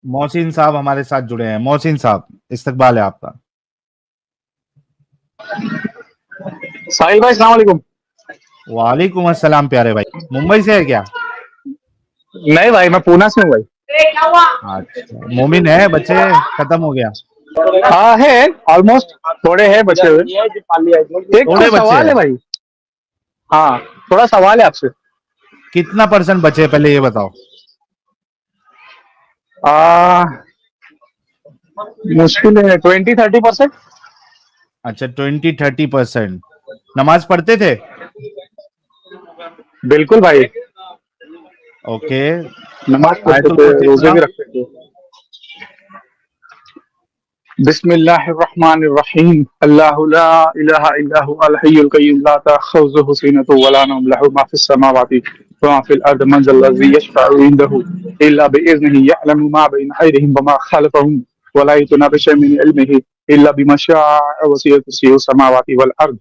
मोहसिन साहब हमारे साथ जुड़े हैं। मोहसिन साहब, इस्तकबाल है आपका। साहिल भाई सलाम वालेकुम। वालेकुम अस्सलाम प्यारे भाई। मुंबई से है क्या? नहीं भाई, मैं पूना से हूँ भाई। अच्छा, मोमिन है, बच्चे खत्म हो गया? हाँ है, ऑलमोस्ट थोड़े हैं बचे हुए। एक तो थोड़े बच्चे सवाल है हैं? भाई। हाँ, थोड़ा सवाल है आपसे। कितना % बचे हैं, पहले ये बताओ। आ, मुश्किल है 20-30%। अच्छा, 20-30%। नमाज पढ़ते थे? बिल्कुल भाई। ओके। नमाज पढ़ते आयतुल थे, कुर्सी रोजे भी सुनाओ। रखते थे। बिस्मिल्लाहिर्रहमानिर्रहीम। अल्लाहु ला इलाहा इल्ला हुवल हय्युल कय्यूम ला तअखुज़ुहु सिनतुन वला नौम लहु मा फिस समावाति व मा फिल अर्दि मन ज़ल्लज़ी यशफ़अु इंदहु इल्ला बिइज़्निही यअलमु मा बैना अयदीहिम व मा ख़लफ़हुम व ला युहीतूना बिशैइन मिन इल्मिही इल्ला बिमा शाअ वसिअ कुर्सियुहु समावाति वल अर्द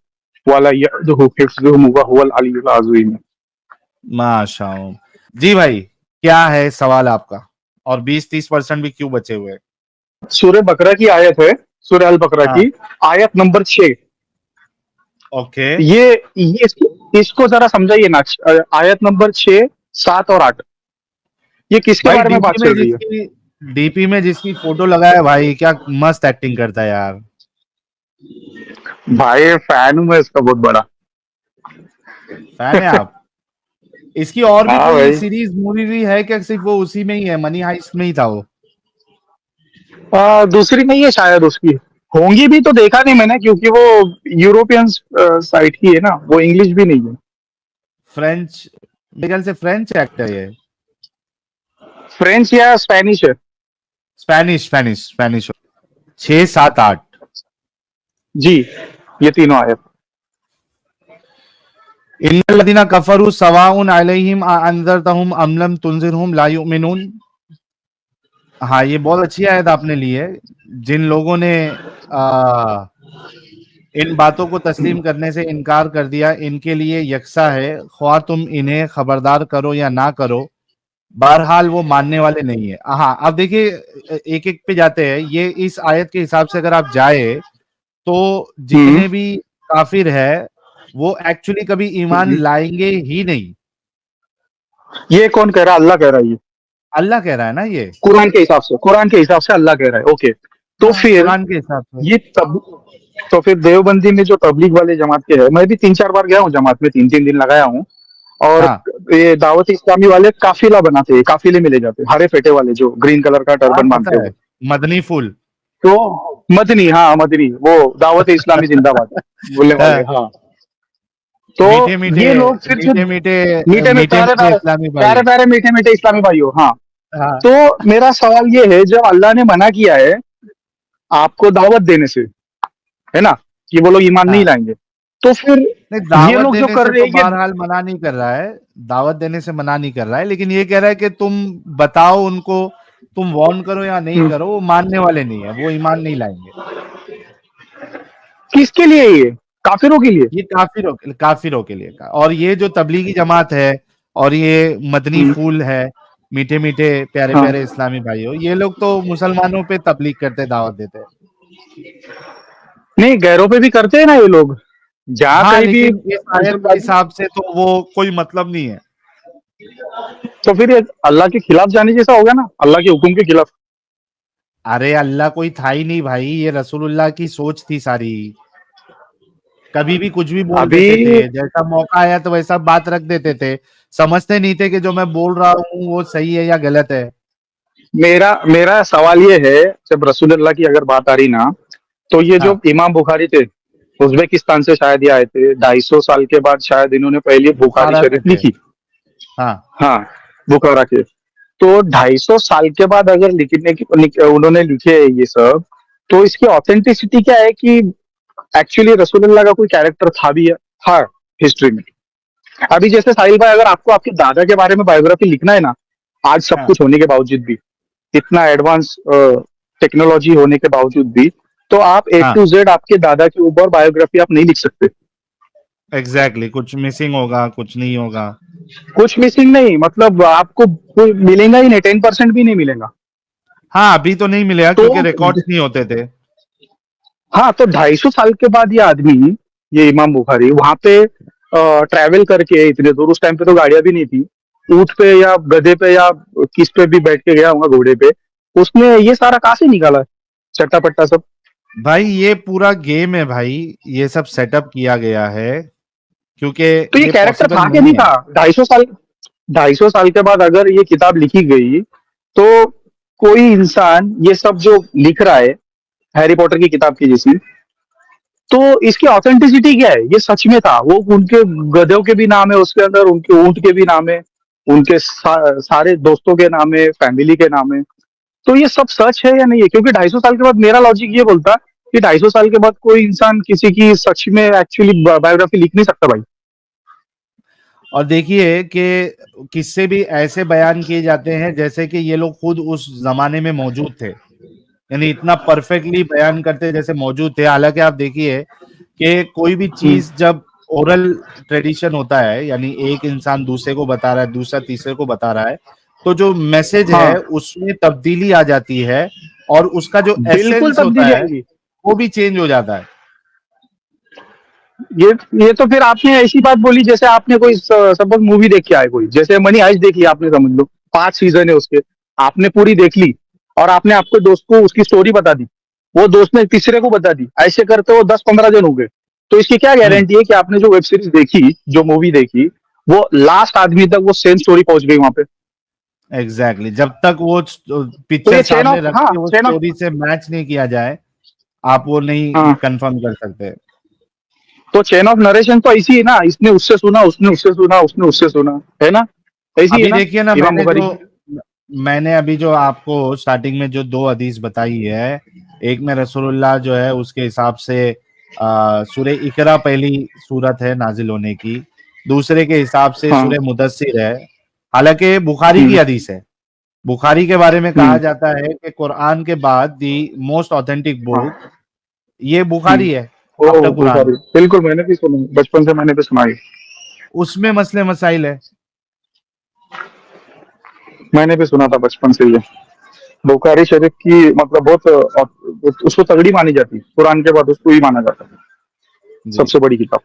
व ला यऊदुहु हिफ्ज़ुहुम व हुवल अलिय्युल अज़ीम। माशाअल्लाह। जी भाई, क्या है सवाल आपका? और 20-30% भी क्यों बचे हुए हैं? सूरह बकरा की आयत है, सूरह अल बकरा हाँ। की आयत नंबर 6। ओके ये इसको जरा समझाइए ना। आयत नंबर 6, 7 और 8, ये किसके भाई। बारे में बात चल रही है? डीपी में जिसकी फोटो लगा है भाई, क्या मस्त एक्टिंग करता है यार। भाई फैन हूं मैं इसका बहुत बड़ा। फैन है आप? इसकी और भी हाँ कोई भाई। सीरीज मूवी भी है क्या? सिर्फ वो उसी में ही है, मनी हाइस्ट में ही था वो? दूसरी नहीं है शायद उसकी। होंगी भी तो देखा नहीं मैंने, क्योंकि वो यूरोपियन साइड की है ना, वो इंग्लिश भी नहीं है। फ्रेंच, मेरे ख्याल से फ्रेंच एक्टर है ये। फ्रेंच या स्पेनिश है। Spanish Spanish Spanish. 6, 7, 8। जी, ये तीनों आयत। इन्नल्लज़ीना कफ़रू सवाउन अलैहिम अ अंज़रतहुम अम लम तुनज़िरहुम ला युमिनून। हाँ, ये बहुत अच्छी आयत आपने ली है। जिन लोगों ने आ, इन बातों को तस्लीम करने से इनकार कर दिया, इनके लिए यकसा है, ख्वाह तुम इन्हें खबरदार करो या ना करो, बहरहाल वो मानने वाले नहीं है। हाँ, अब देखिए, एक एक पे जाते हैं। ये इस आयत के हिसाब से अगर आप जाए, तो हम्म। जितने भी काफिर है, वो एक्चुअली कभी ईमान हम्म। लाएंगे ही नहीं। ये कौन कह रहा है? अल्लाह कह रहा है ये? अल्लाह कह रहा है ना ये। कुरान के हिसाब से अल्लाह कह रहा है। ओके। तो हाँ, फिर कुरान के हिसाब से। ये तब तो फिर देवबंदी में जो तबलीग वाले जमात के है, मैं भी 3-4 बार गया हूँ जमात में, 3-3 दिन लगाया हूँ। और हाँ ये दावत इस्लामी वाले काफिला बनाते हैं, काफिले में ले जाते हैं, हरे फेटे वाले जो ग्रीन कलर का हाँ, टर्बन बांधते पता हैं है। वो। मदनी फूल। तो मदनी, हाँ मदनी, वो दावत इस्लामी जिंदाबाद बोलने वाले, हाँ, हाँ। तो मीठे मीठे, ये लोग फिर जो मीठे मीठे, मीठे में मीठे प्यारे मीठे प्यारे इस्लामी प्यारे भाई। प्यारे मीठे मीठे इस्लामी भाइयों, हाँ। हाँ तो मेरा सवाल ये है, जब अल्लाह ने मना किया है आपको दावत देने से, है ना, कि वो लोग ईमान नहीं हाँ। लाएंगे, तो फिर नहीं, ये दावत लोग जो देने कर से रहे तो हैं ये। बहरहाल मना नहीं कर रहा है। दावत देने से मना नहीं कर रहा है, लेकिन ये कह रहा है कि तुम बताओ उनको, तुम वार्न करो या नहीं करो, वो मानने वाले नहीं है, वो ईमान नहीं लाएंगे। किसके लिए ये? काफिरों के लिए? ये काफिरों के लिए का। और ये जो तबलीगी जमात है, और ये मदनी हम्म, फूल है, मीठे मीठे प्यारे हाँ। प्यारे इस्लामी भाइयों, ये लोग तो मुसलमानों पे तबलीग करते, दावत देते हैं। नहीं, गैरों पे भी करते हैं ना ये लोग, जहाँ हाँ, कहीं भी लेकिन इस आयत के मुसलमान। हिसाब से तो वो कोई मतलब नहीं है। तो फिर ये अल्लाह के खिलाफ जाने जैसा हो गया ना, अल्लाह के हुक्म के खिलाफ। अरे अल्लाह कोई था ही नहीं भाई, ये रसूलुल्लाह की सोच थी सारी। कभी भी कुछ भी बोल अभी देते थे, जैसा मौका आया तो वैसा बात रख देते थे। समझते नहीं थे कि जो मैं बोल रहा हूँ वो सही है या गलत है। मेरा मेरा सवाल ये है, जब रसूलुल्लाह की अगर बात आ रही ना, तो ये जो हाँ इमाम बुखारी थे, उज्बेकिस्तान से शायद ये आए थे, 250 साल के बाद शायद इन्होंने पहली बुखारी बुखारा से शरीफ थे। लिखी। हाँ हाँ, बुखारा के। तो 250 साल के बाद अगर उन्होंने लिखे है ये सब, तो इसकी ऑथेंटिसिटी क्या है कि एक्चुअली रसूलुल्लाह का कोई कैरेक्टर था भी, था हिस्ट्री में। अभी जैसे साहिल भाई, अगर आपको आपके दादा के बारे में बायोग्राफी लिखना है ना, आज सब हाँ कुछ होने के बावजूद भी, इतना एडवांस टेक्नोलॉजी होने के बावजूद भी, तो आप ए हाँ। टू जेड आपके दादा के ऊपर बायोग्राफी आप नहीं लिख सकते। एग्जैक्टली, कुछ मिसिंग होगा, कुछ नहीं होगा। कुछ मिसिंग नहीं, मतलब आपको कोई मिलेगा ही नहीं, 10% भी नहीं मिलेगा। हाँ, अभी तो नहीं मिलेगा तो क्योंकि रिकॉर्ड्स नहीं होते थे। हाँ, तो 250 साल के बाद ये आदमी, ये इमाम बुखारी वहां पे ट्रैवल करके इतने दूर, उस टाइम पे तो गाड़ियां भी नहीं थी, ऊंट पे या गधे पे या किस पे भी बैठ के गया होगा, घोड़े पे, उसने ये सारा कहाँ से निकाला, चट्टा-पट्टा सब? भाई ये पूरा गेम है भाई, ये सब सेटअप किया गया है क्योंकि तो ये ये कैरेक्टर पॉसिबल था कि नहीं नहीं है। था? 250 साल के बाद अगर ये किताब लिखी गई, तो कोई इंसान ये सब जो लिख रहा है, हैरी पॉटर की किताब की जैसी, तो इसकी ऑथेंटिसिटी क्या है? ये सच में था? वो उनके गधों के भी नाम है उसके अंदर, उनके ऊंट के भी नाम है, उनके सारे दोस्तों के नाम है, फैमिली के नाम है, तो ये सब सच है या नहीं है? क्योंकि 250 साल के बाद मेरा लॉजिक ये बोलता कि 250 साल के बाद कोई इंसान किसी की सच में एक्चुअली बायोग्राफी लिख नहीं सकता भाई। और देखिए कि किस्से भी ऐसे बयान किए जाते हैं जैसे कि ये लोग खुद उस जमाने में मौजूद थे, यानी इतना परफेक्टली बयान करते जैसे मौजूद थे। हालांकि आप देखिए कि कोई भी हम्म, चीज जब ओरल ट्रेडिशन होता है, यानी एक इंसान दूसरे को बता रहा है, दूसरा तीसरे को बता रहा है, तो जो मैसेज है हाँ, उसमें तब्दीली आ जाती है और उसका जो बिल्कुल एसेंस होता तब्दीली है आएगी। वो भी चेंज हो जाता है। ये ये तो फिर आपने ऐसी बात बोली जैसे आपने कोई सपोज मूवी देख के आए, कोई जैसे मनी हाइस्ट देखी आपने, समझ लो 5 सीजन है उसके, आपने पूरी देख ली और आपने आपके दोस्त को उसकी स्टोरी बता दी, वो दोस्त ने तीसरे को बता दी, ऐसे करते वो 10-15 दिन हो गए, तो इसकी क्या हम्म, गारंटी है कि आपने जो वेब सीरीज देखी, जो मूवी देखी, वो लास्ट आदमी तक वो सेम स्टोरी पहुंच गई वहां पे? एग्जैक्टली, जब तक वो तो पिक्चर ये चेन सामने ऑफ, रख हाँ के वो चेन ऑफ, स्टोरी से मैच नहीं किया जाए, आप वो नहीं हाँ, कंफर्म कर सकते। तो चेन ऑफ नरेशन तो ऐसी है ना, इसने उससे सुना, उसने उससे सुना, उसने उससे सुना, है ना? ऐसी है अभी ना देखिए ना, इमाम बुखारी की? मैंने अभी जो आपको स्टार्टिंग में जो दो हदीस बताई है, एक में रसूलुल्लाह जो है उसके हिसाब से सूरह इकरा पहली सूरत है नाजिल होने की, दूसरे के हिसाब से हाँ, सूरह मुदस्सिर है। हालांकि बुखारी की हम्म, हदीस है। बुखारी के बारे में कहा हम्म, जाता है कि कुरान के बाद दी मोस्ट ऑथेंटिक बुक हाँ, ये बुखारी है, ओ आफ्टर कुरान। बुखारी, बिल्कुल मैंने भी सुना, बचपन से मैंने भी सुना है। उसमें मसले मसाइल है। मैंने भी सुना था बचपन से ये बुखारी शरीफ की, मतलब बहुत उसको तगड़ी मानी जाती है, कुरान के बाद उसको ही माना जाता है जी, सबसे बड़ी किताब।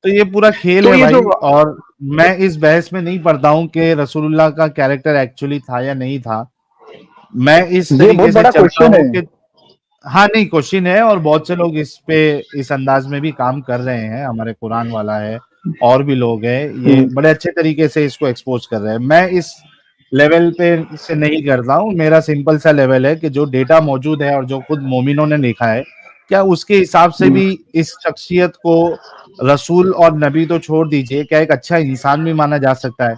तो ये पूरा खेल तो है ये जो, भाई। और मैं इस बहस में नहीं पड़ता हूं कि रसूलुल्लाह का कैरेक्टर एक्चुअली था या नहीं था। मैं इस ये तरीके बहुत से बड़ा चलता क्वेश्चन हूं है। कि हाँ, नहीं, क्वेश्चन है और बहुत से लोग इस पे इस अंदाज में भी काम कर रहे हैं। हमारे कुरान वाला है और भी लोग हैं, ये हम्म, बड़े अच्छे तरीके से इसको एक्सपोज कर रहे हैं। मैं इस लेवल पे से नहीं करता हूँ। मेरा सिंपल सा लेवल है कि जो डेटा मौजूद है और जो खुद मोमिनों ने लिखा है, क्या उसके हिसाब से हम्म। भी इस शख्सियत को रसूल और नबी तो छोड़ दीजिए, क्या एक अच्छा इंसान भी माना जा सकता है?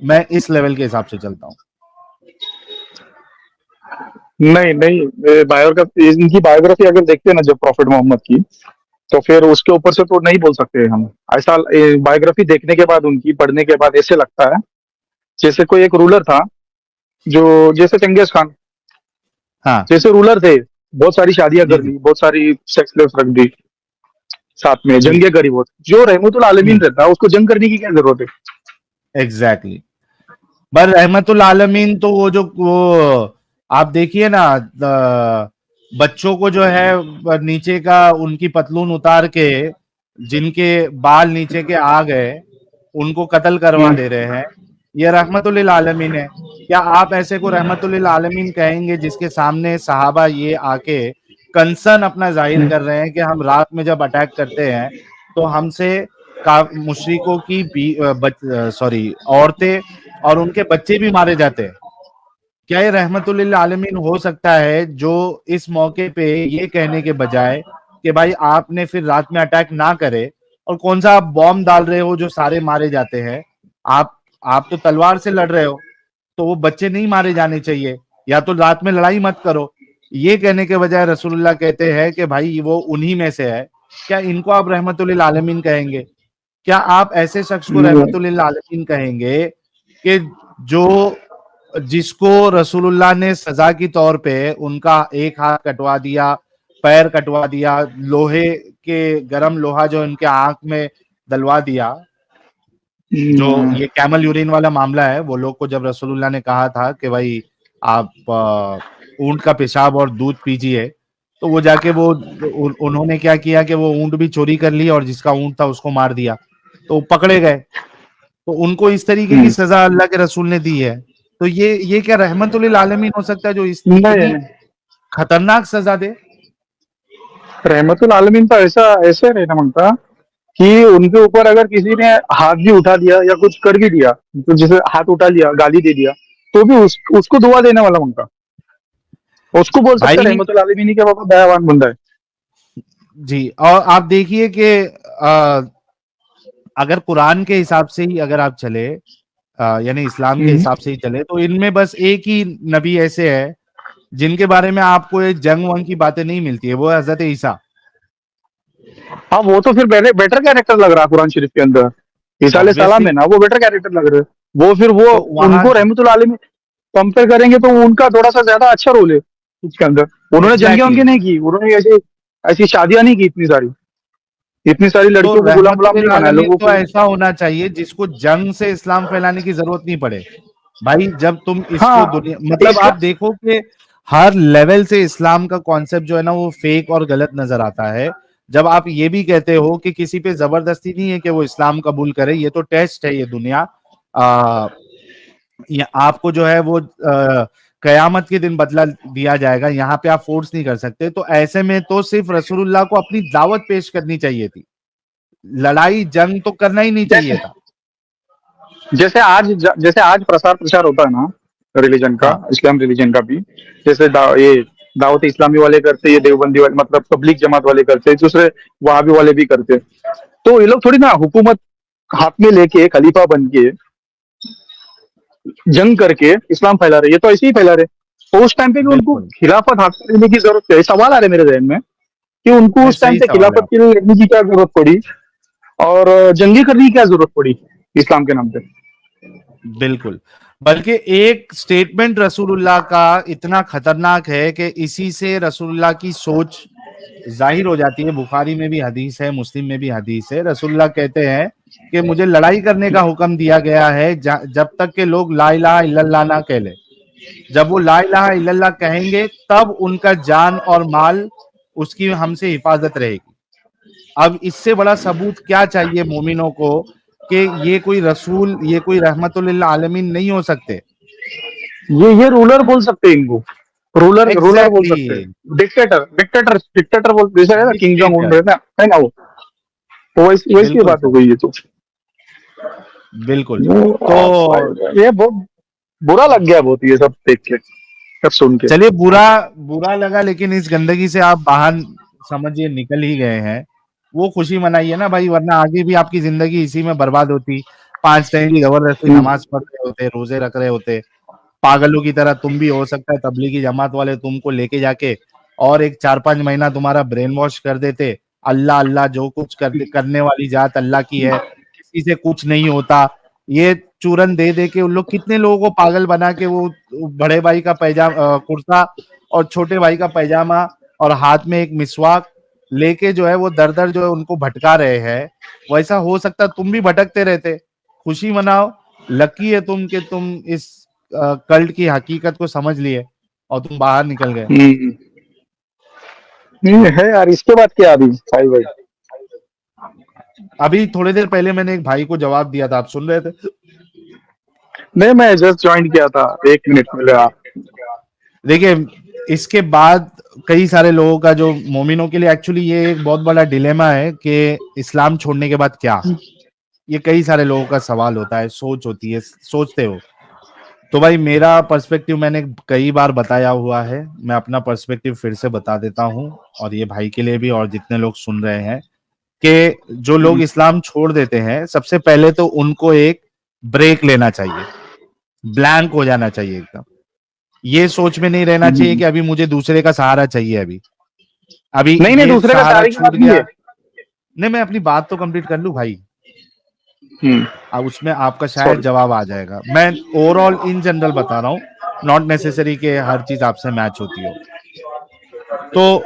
मैं इस लेवल के हिसाब से चलता हूँ। नहीं नहीं, बायोग्राफी, इनकी बायोग्राफी अगर देखते हैं ना जब प्रॉफिट मोहम्मद की, तो फिर उसके ऊपर से तो नहीं बोल सकते हम ऐसा। बायोग्राफी देखने के बाद, उनकी पढ़ने के बाद ऐसे लगता है जैसे कोई एक रूलर था, जो जैसे चंगेज खान हाँ, जैसे रूलर थे, बहुत सारी शादियां जी, कर जी, ली, बहुत सारी सेक्स लेस रख दी, साथ में जी। जंगे करी बहुत। जो रहमतुल आलमीन हुँ, रहता है उसको जंग करने की क्या जरूरत है? एग्ज़ैक्टली। पर रहमतुल आलमीन तो वो आप देखिए ना, बच्चों को जो है नीचे का उनकी पतलून उतार के, जिनके बाल नीचे के आ गए, उनको कत्ल करवा हम्म, दे रहे हैं। ये रहमतुल आलमीन है। क्या आप ऐसे को रहमतुल आलमीन कहेंगे जिसके सामने सहाबा ये आके कंसर्न अपना जाहिर हम्म, कर रहे हैं कि हम रात में जब अटैक करते हैं तो हमसे मुशरिकों की सॉरी, औरतें और उनके बच्चे भी मारे जाते हैं? क्या ये रहमतुल्लिल आलमीन हो सकता है जो इस मौके पे ये कहने के बजाय कि भाई आपने फिर रात में अटैक ना करे, और कौन सा आप बॉम्ब डाल रहे हो जो सारे मारे जाते हैं? आप आप तो तलवार से लड़ रहे हो, तो वो बच्चे नहीं मारे जाने चाहिए, या तो रात में लड़ाई मत करो। ये कहने के बजाय रसूलुल्लाह कहते हैं कि भाई वो उन्हीं में से है। क्या इनको आप रहमतुल्लिल आलमीन कहेंगे? क्या आप ऐसे शख्स को हम्म, रहमतुल्लिल आलमीन कहेंगे कि जो जिसको रसूलुल्लाह ने सजा की तौर पे उनका एक हाथ कटवा दिया, पैर कटवा दिया, लोहे के गरम लोहा जो इनके आंख में डलवा दिया, जो हम्म, ये कैमल यूरिन वाला मामला है, वो लोग को जब रसूलुल्लाह ने कहा था कि भाई आप ऊंट का पेशाब और दूध पीजिए, तो वो जाके वो उन्होंने क्या किया कि वो ऊंट भी चोरी कर लिया और जिसका ऊंट था उसको मार दिया, तो पकड़े गए। तो उनको इस तरीके की सजा अल्लाह के रसूल ने दी है। तो ये क्या रहमतुल आलमीन हो सकता है जो इतनी नहीं, खतरनाक सजा दे? रहमतुल आलमीन तो ऐसे रहना मांगता कि उनके ऊपर अगर किसी ने हाथ भी उठा दिया या कुछ कर भी दिया, तो जैसे हाथ उठा लिया, गाली दे दिया, तो भी उसको दुआ देने वाला मांगता, उसको बोल सकते भाई रहमतुल आलमीन ही के बाबा दयावान बंदा है। जी, और आप देखिए कि अगर कुरान के हिसाब से ही अगर आप चले, यानी इस्लाम के हिसाब से ही चले, तो इनमें बस एक ही नबी ऐसे है जिनके बारे में आपको ये जंग वंग की बातें नहीं मिलती है, वो है हजरत ईसा। हाँ, वो तो फिर बेटर कैरेक्टर लग रहा है कुरान शरीफ के अंदर। ईसा अलैहिस्सलाम ऑब्वियसली। है ना, वो बेटर कैरेक्टर लग रहे हैं। वो फिर वो तो वहां उनको रहमतुल आलमीन कंपेयर करेंगे तो उनका थोड़ा सा ज्यादा अच्छा रोल है उसके अंदर। उन्होंने जंगे एग्जैक्टली वंगे नहीं की, उन्होंने ऐसे ऐसी शादियां नहीं की, इतनी सारी तो लड़कियों को गुलाम गुलाम नहीं रहमतुल्लिल बनाया आलमीन लोगों तो को। ऐसा होना चाहिए जिसको जंग से इस्लाम फैलाने की जरूरत नहीं पड़े। भाई जब तुम इसको हाँ, दुनिया, मतलब इसका आप देखो कि हर लेवल से इस्लाम का कॉन्सेप्ट जो है ना वो फेक और गलत नजर आता है। जब आप ये भी कहते हो कि किसी पे जबरदस्ती नहीं है कि वो इस्लाम कबूल करे, ये तो टेस्ट है ये दुनिया। आ, ये आपको जो है वो कयामत के दिन बदला दिया जाएगा, यहाँ पे आप फोर्स नहीं कर सकते। तो ऐसे में तो सिर्फ रसूलुल्लाह को अपनी दावत पेश करनी चाहिए थी, लड़ाई जंग तो करना ही नहीं चाहिए जैसे था। जैसे आज प्रसार प्रचार होता है ना रिलीजन का, हाँ इस्लाम रिलीजन का भी, जैसे ये दावत इस्लामी वाले करते, ये देवबंदी वाले मतलब तबलीग जमात वाले करते, दूसरे वहाबी वाले भी करते। तो ये लोग थोड़ी ना हुकूमत हाथ में लेके खलीफा बन के जंग करके इस्लाम फैला रहे, ये तो ऐसे ही फैला रहे। तो उस टाइम पे भी उनको बिल्कुल, खिलाफत हाथ में लेने की जरूरत है, सवाल आ रहे मेरे जहन में कि उनको नहीं उस टाइम सही पे सवाल है खिलाफत आप। के लिए लड़ने की क्या जरूरत पड़ी, और जंगी करने की क्या जरूरत पड़ी इस्लाम के नाम पे। बिल्कुल, बल्कि एक स्टेटमेंट रसूलुल्लाह का इतना खतरनाक है कि इसी से रसूलुल्लाह की सोच जाहिर हो जाती है। बुखारी में भी हदीस है, मुस्लिम में भी हदीस है। रसूलुल्लाह कहते हैं कि मुझे लड़ाई करने का हुक्म दिया गया है जब तक के लोग ला इलाहा इल्लल्लाह ना कह ले। जब वो ला इलाहा इल्लल्लाह कहेंगे तब उनका जान और माल उसकी हमसे हिफाजत रहेगी। अब इससे बड़ा सबूत क्या चाहिए मोमिनों को कि ये कोई रसूल, ये कोई रहमतुल लिल आलमीन नहीं हो सकते। ये रूलर बोल सकते हैं इनको, रूलर रूलर बोल एग्जैक्टली सकते हैं, डिक्टेटर डिक्टेटर डिक्टेटर बोल, जैसे है ना किंग जोंग उन डिक्टेटर। रहता है ना वो। तो वैसी वैसी बिल्कुल बात हो सही, गई ये तो। बिल्कुल। तो ये बहुत बुरा लग गया बहुत, ये सब देख के, सब सुन के। चलिए, बुरा बुरा लगा, लेकिन इस गंदगी से आप बाहर समझिए निकल ही गए हैं। वो खुशी मनाइए ना भाई, वरना आगे भी आपकी जिंदगी इसी में बर्बाद होती। 5 टाइम की जबरदस्ती हम्म, नमाज पढ़ रहे होते, रोजे रख रहे होते, पागलों की तरह तुम भी हो सकता है तबलीगी जमात वाले तुमको लेके जाके और एक 4-5 महीना तुम्हारा ब्रेन वॉश कर देते। अल्लाह अल्लाह, जो कुछ करने वाली जात अल्लाह की है, किसी से कुछ नहीं होता। ये चूरन दे दे के उन लोग कितने लोगों को पागल बना के वो बड़े भाई का पैजामा कुर्ता और छोटे भाई का पैजामा और हाथ में एक मिसवाक लेके जो है वो दर दर जो है उनको भटका रहे हैं। वैसा हो सकता तुम भी भटकते रहते। खुशी मनाओ, लकी है तुम कि तुम इस कल्ट की हकीकत को समझ लिए और तुम बाहर निकल गए। हम्म। नहीं है यार, इसके बाद क्या अभी भाई भाई। अभी थोड़ी देर पहले मैंने एक भाई को जवाब दिया था, आप सुन रहे थे? नहीं, मैं जस्ट ज्वाइन किया था, 1 मिनट मिले आप। देखिए, इसके बाद कई सारे लोगों का, जो मोमिनों के लिए एक्चुअली ये एक बहुत बड़ा डिलेमा है कि इस्लाम छोड़ने के बाद क्या। ये कई सारे लोगों का सवाल होता है, सोच होती है, सोचते हो। तो भाई मेरा पर्सपेक्टिव मैंने कई बार बताया हुआ है, मैं अपना पर्सपेक्टिव फिर से बता देता हूँ, और ये भाई के लिए भी और जितने लोग सुन रहे हैं, कि जो लोग इस्लाम छोड़ देते हैं सबसे पहले तो उनको एक ब्रेक लेना चाहिए, ब्लैंक हो जाना चाहिए एकदम। ये सोच में नहीं रहना चाहिए कि अभी मुझे दूसरे का सहारा चाहिए। अभी अभी नहीं नहीं, ये दूसरे का सहारा सहारे की छूट बात नहीं गया। है। नहीं, मैं अपनी बात तो कंप्लीट कर लूं भाई, हम्म। अब उसमें आपका शायद सॉरी। जवाब आ जाएगा। मैं ओवरऑल इन जनरल बता रहा हूँ, नॉट नेसेसरी कि हर चीज आपसे मैच होती हो। तो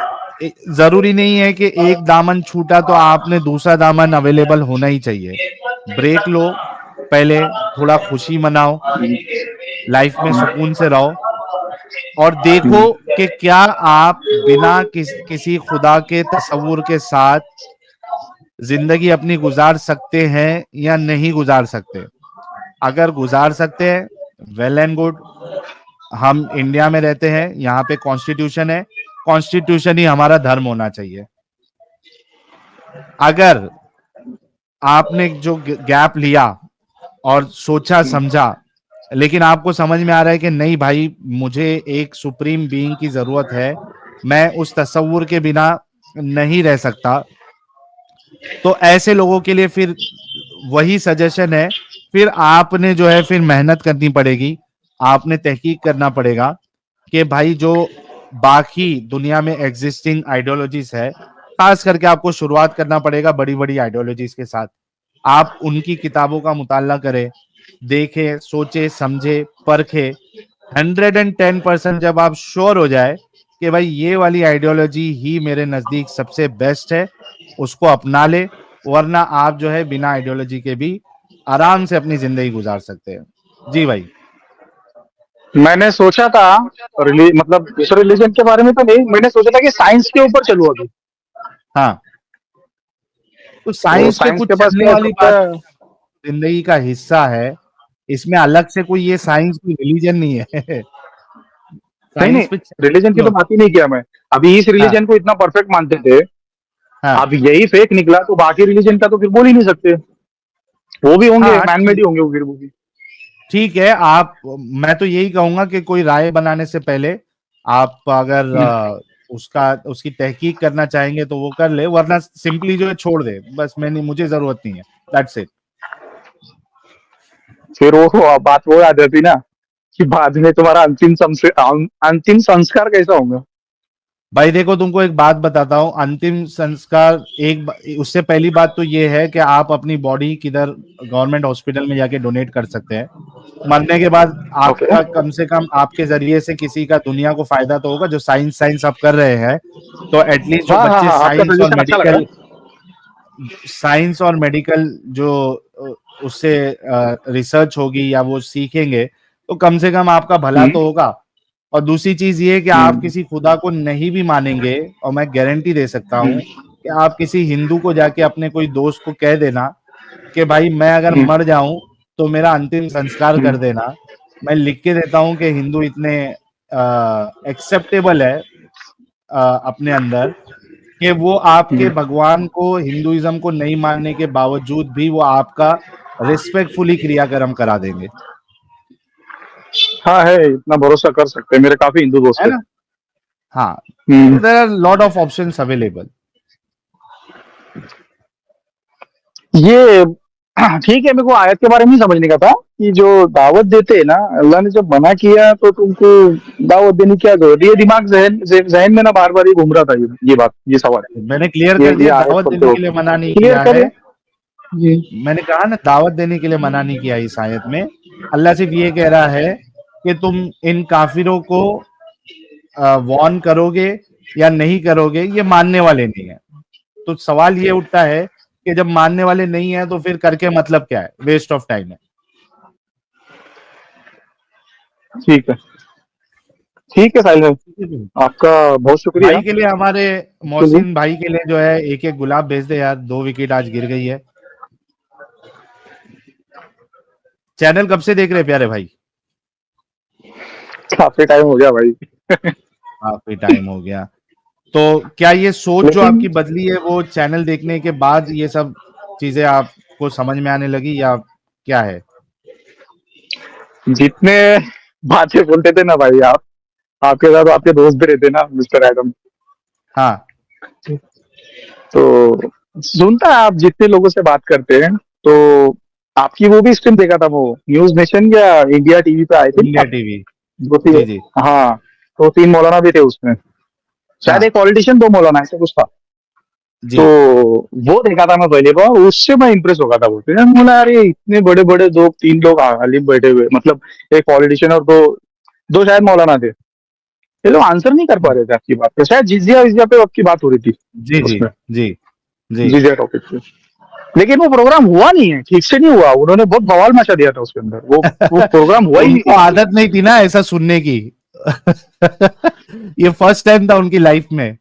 जरूरी नहीं है कि एक दामन छूटा तो आपने दूसरा दामन अवेलेबल होना ही चाहिए। ब्रेक लो, पहले थोड़ा खुशी मनाओ, लाइफ में सुकून से रहो, और देखो कि क्या आप बिना किसी खुदा के तसव्वुर के साथ जिंदगी अपनी गुजार सकते हैं या नहीं गुजार सकते। अगर गुजार सकते हैं, वेल एंड गुड। हम इंडिया में रहते हैं, यहाँ पे कॉन्स्टिट्यूशन है, कॉन्स्टिट्यूशन ही हमारा धर्म होना चाहिए। अगर आपने जो गैप लिया और सोचा समझा, लेकिन आपको समझ में आ रहा है कि नहीं भाई, मुझे एक सुप्रीम बीइंग की जरूरत है, मैं उस तसव्वुर के बिना नहीं रह सकता, तो ऐसे लोगों के लिए फिर वही सजेशन है, फिर आपने जो है फिर मेहनत करनी पड़ेगी, आपने तहकीक करना पड़ेगा कि भाई जो बाकी दुनिया में एग्जिस्टिंग आइडियोलॉजीज है, खास करके आपको शुरुआत करना पड़ेगा बड़ी बड़ी आइडियोलॉजीज के साथ। आप उनकी किताबों का मुताला करें, देखें, सोचे, समझे, परखे। 110% जब आप श्योर हो जाए कि भाई ये वाली आइडियोलॉजी ही मेरे नजदीक सबसे बेस्ट है, उसको अपना ले, वरना आप जो है बिना आइडियोलॉजी के भी आराम से अपनी जिंदगी गुजार सकते हैं। जी भाई। मैंने सोचा था मतलब दूसरे रिलीजन के बारे में तो नहीं, मैंने सोचा था कि साइंस के ऊपर चलूं अभी। हाँ, तो तो साइंस पे साइंस कुछ के पास चलने क्या वाली सकता बात, है? जिंदगी का हिस्सा है, इसमें अलग से कोई ये साइंस कोई रिलीजन नहीं है। नहीं नहीं, साइंस पे रिलीजन की तो बात ही नहीं किया मैं। अभी इस हाँ रिलीजन को इतना परफेक्ट मानते थे, हाँ अब यही फेक निकला तो बाकी रिलीजन का तो फिर बोल ही नहीं सकते। वो भी होंगे, हाँ, मैन मेड ही होंगे वो, फिर वो भी। ठीक है। आप, मैं तो यही कहूंगा कि कोई राय बनाने से पहले आप अगर उसकी तहकीक करना चाहेंगे तो वो कर ले, वरना सिंपली जो है छोड़ दे, बस मैं नहीं, मुझे जरूरत नहीं है, दैट्स इट। फिर वो बात वो आ जाती ना कि बाद में तुम्हारा अंतिम संस्कार कैसा होगा। भाई देखो, तुमको एक बात बताता हूँ, अंतिम संस्कार उससे पहली बात तो ये है कि आप अपनी बॉडी किधर गवर्नमेंट हॉस्पिटल में जाके डोनेट कर सकते हैं। मरने के बाद ओके। आपका कम से कम आपके जरिए से किसी का दुनिया को फायदा तो होगा। जो साइंस साइंस आप कर रहे हैं, तो एटलीस्ट जो हाँ हाँ बच्चे हाँ, आपका सजेशन अच्छा लगा। साइंस और मेडिकल जो उससे रिसर्च होगी या वो सीखेंगे, तो कम से कम आपका भला हम्म तो होगा। और दूसरी चीज ये कि आप हम्म किसी खुदा को नहीं भी मानेंगे, और मैं गारंटी दे सकता हूं हम्म कि आप किसी हिंदू को जाके अपने कोई दोस्त को कह देना कि भाई मैं अगर हम्म मर जाऊं तो मेरा अंतिम संस्कार कर हम्म देना। मैं लिख के देता हूं कि हिंदू इतने एक्सेप्टेबल है अपने अंदर, कि वो आपके हम्म। भगवान को, हिंदुइज्म को नहीं मानने के बावजूद भी वो आपका रिस्पेक्टफुली क्रियाक्रम करा देंगे। हाँ है, इतना भरोसा कर सकते हैं, मेरे काफी हिंदू दोस्त है है। ना? हाँ, तो हम्म। There are lot of options available. ये ठीक है, मेरे को आयत के बारे में ही समझने का था कि जो दावत देते हैं ना, अल्लाह ने जब मना किया तो तुमको दावत देने की क्या जरूरत है? ये दिमाग जहन में ना बार बार ही घूम रहा था, ये बात, ये सवाल, मैंने क्लियर कर ये दिया, आयत दावत पढ़ते देने के वक्त लिए मना नहीं क्लियर किया कर है। ले। जी। मैंने कहा ना, दावत देने के लिए मना नहीं किया इस आयत में। अल्लाह सिर्फ ये कह रहा है कि तुम इन काफिरों को वॉर्न करोगे या नहीं करोगे, ये मानने वाले नहीं है। तो सवाल ये उठता है कि जब मानने वाले नहीं है तो फिर करके मतलब क्या है? वेस्ट ऑफ टाइम है। ठीक है, ठीक है साहिल भाई, आपका बहुत शुक्रिया। भाई के लिए, हमारे चलिए। मोहसिन भाई के लिए जो है एक एक गुलाब भेज दे यार, 2 विकेट आज गिर गई है। चैनल कब से देख रहे हैं प्यारे भाई? काफी टाइम हो गया भाई। काफी टाइम हो गया। तो क्या ये सोच जो लेकिन आपकी बदली है वो चैनल देखने के बाद ये सब चीजें आपको समझ में आने लगी, या क्या है? जितने बातें बोलते थे ना भाई आप, आपके साथ आपके दोस्त भी रहते ना मिस्टर एडम, हाँ तो सुनता है आप जितने लोगों से बात करते हैं, तो आपकी वो भी स्ट्रीम देखा था, वो न्यूज नेशन या इंडिया टीवी पे आए थे ना इंडिया आप? टीवी। दो तीन, जी जी। हाँ, तो 3 मौलाना भी थे उसमें, शायद हाँ एक पॉलिटिशियन 2 मौलाना ऐसा कुछ था। जी। तो वो देखा था मैं पहले बार, उससे मैं इंप्रेस हो गया था। बोलते हैं बोला यार, ये इतने बड़े बड़े दो 3 लोग आलिम बैठे हुए, मतलब एक पॉलिटिशियन और दो दो शायद मौलाना थे, ये लोग आंसर नहीं कर पा रहे थे आपकी बात पे। शायद जिजिया विजिया पे आपकी बात हो रही थी जी जी उसमें, जी जी। जिजिया टॉपिक पे। लेकिन वो प्रोग्राम हुआ नहीं है, ठीक से नहीं हुआ, उन्होंने बहुत बवाल मचा दिया था उसके अंदर, वो प्रोग्राम हुआ ही नहीं उनको ठीक से। आदत नहीं थी ना ऐसा सुनने की। ये फर्स्ट टाइम था उनकी लाइफ में।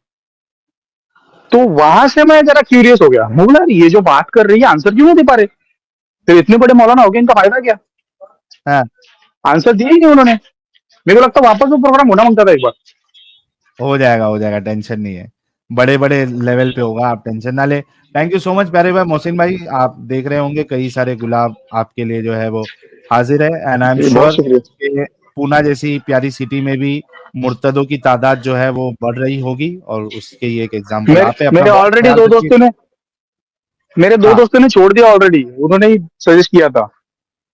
तो वहां से मैं जरा क्यूरियस हो गया, मैं बोला यार ये जो बात कर रही है आंसर क्यों नहीं दे पा रहे, तो इतने बड़े मौलाना हो गए, इनका फायदा क्या, हाँ, आंसर दिया ही नहीं उन्होंने। मेरे को लगता है वापस वो प्रोग्राम होना मांगता था एक बार। हो जाएगा, टेंशन नहीं है, बड़े बड़े लेवल पे होगा, आप टेंशन ना ले। थैंक यू सो मच प्यारे भाई मोहसिन भाई, आप देख रहे होंगे कई सारे गुलाब आपके लिए जो है वो हाजिर है, एंड आई एम जी बहुत श्योर शुक्रिया। कि पूना जैसी प्यारी सिटी में भी मुर्तदों की तादाद जो है वो बढ़ रही होगी, और उसके ही एक एग्जाम्पल मेरे आप है। अपना मेरे बहुत ऑलरेडी ख्याल दो रखिए। दोस्तों ने मेरे दो हाँ, दोस्तों ने छोड़ दिया ऑलरेडी, उन्होंने ही सजेस्ट किया था,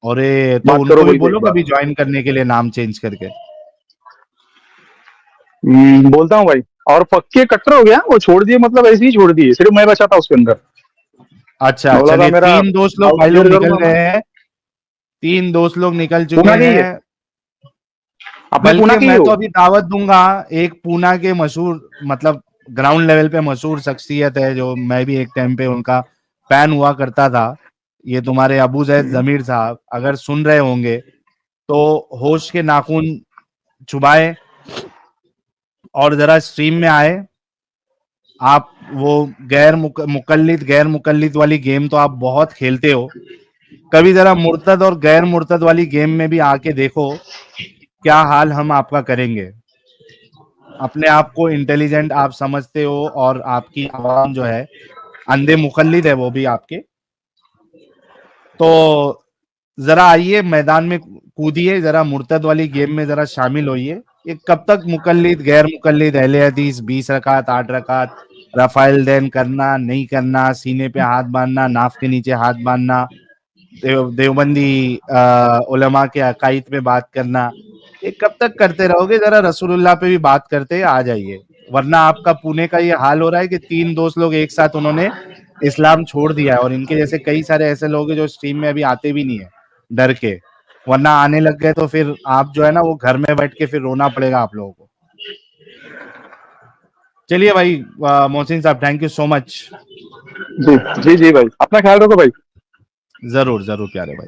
और तो बात करो उनको भी बोल के बोलो एक बार। कभी ज्वाइन करने के लिए, नाम चेंज करके। बोलता हूँ भाई। और पक्के कट्टर हो गया, वो छोड़ दिए, मतलब ऐसे ही छोड़ दिए, सिर्फ मैं बचा था उसके अंदर। अच्छा, मैं बोला था चलिए, मेरा तीन दोस्त लोग डाउट भाई लोग क्लियर निकल करूंगा मैं। गए हैं, तीन दोस्त लोग निकल चुके पूना के ही है, हैं। अपने पूना बल्कि के ही मैं हो। तो अभी दावत दूंगा, एक पूना के मशहूर, मतलब ग्राउंड लेवल पे मशहूर शख्सियत है, जो मैं भी एक टाइम पे उनका फैन हुआ करता था, ये तुम्हारे अबू जैद जमीर साहब, अगर सुन रहे होंगे तो होश के नाखून चुबाए और जरा स्ट्रीम में आए। आप वो गैर मुकल्लिद वाली गेम तो आप बहुत खेलते हो, कभी जरा मुर्तद और गैर मुर्तद वाली गेम में भी आके देखो क्या हाल हम आपका करेंगे। अपने आप को इंटेलिजेंट आप समझते हो, और आपकी आवाम जो है अंधे मुकल्लिद है वो भी आपके, तो जरा आइए मैदान में कूदिए, जरा मुर्तद वाली गेम में जरा शामिल होइए। ये कब तक मुकल्लिद गैर मुकल्लिद, अहले हदीस 20 रकात 8 रकात, रफाइल दैन करना नहीं करना, सीने पे हाथ बांधना, नाफ के नीचे हाथ बांधना, देवबंदी उलमा के अकाईद पे बात करना, ये कब तक करते रहोगे? जरा रसूलुल्लाह पे भी बात करते आ जाइए, वरना आपका पुणे का ये हाल हो रहा है कि तीन दोस्त लोग एक साथ उन्होंने इस्लाम छोड़ दिया है, और इनके जैसे कई सारे ऐसे लोग हैं जो स्ट्रीम में अभी आते भी नहीं है डर के, वरना आने लग गए तो फिर आप जो है ना वो घर में बैठ के फिर रोना पड़ेगा आप लोगों को। चलिए भाई, मोहसिन साहब, थैंक यू सो मच। जी जी जी भाई, अपना ख्याल रखो भाई। जरूर जरूर प्यारे भाई।